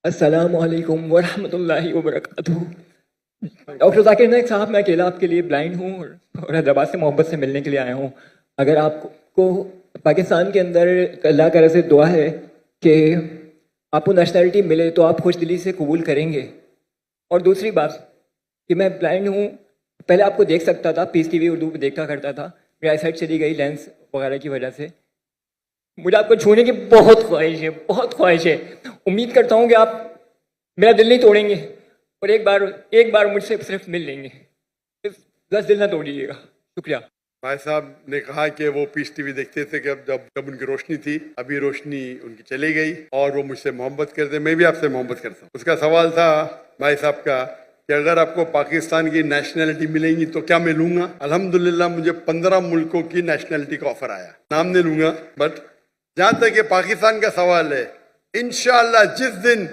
السلام علیکم ورحمۃ اللہ وبرکاتہ۔ ڈاکٹر ذاکر نائک صاحب، میں اکیلا آپ کے لیے بلائنڈ ہوں اور حیدرآباد سے محبت سے ملنے کے لیے آیا ہوں۔ اگر آپ کو پاکستان کے اندر اللہ تعالیٰ سے دعا ہے کہ آپ کو نیشنلٹی ملے تو آپ خوش دلی سے قبول کریں گے؟ اور دوسری بات کہ میں بلائنڈ ہوں، پہلے آپ کو دیکھ سکتا تھا، پیس ٹی وی اردو پہ دیکھا کرتا تھا، میری آئی سائٹ چلی گئی لینس وغیرہ کی وجہ سے۔ مجھے آپ کو چھونے کی بہت خواہش ہے، بہت خواہش ہے۔ امید کرتا ہوں کہ آپ میرا دل نہیں توڑیں گے اور ایک بار مجھ سے صرف مل لیں گے۔ بس دل نہ توڑیے گا۔ شکریہ۔ بھائی صاحب نے کہا کہ وہ پیس ٹی وی دیکھتے تھے کہ جب ان کی روشنی تھی، ابھی روشنی ان کی چلی گئی اور وہ مجھ سے محبت کرتے۔ میں بھی آپ سے محبت کرتا ہوں۔ اس کا سوال تھا بھائی صاحب کا کہ اگر آپ کو پاکستان کی نیشنلٹی ملیں گی تو کیا میں لوں گا؟ الحمدللہ مجھے 15 ملکوں کی نیشنلٹی کا آفر آیا، نام نہیں لوں گا، بٹ جہاں تک کہ پاکستان کا سوال ہے، انشاءاللہ جس دن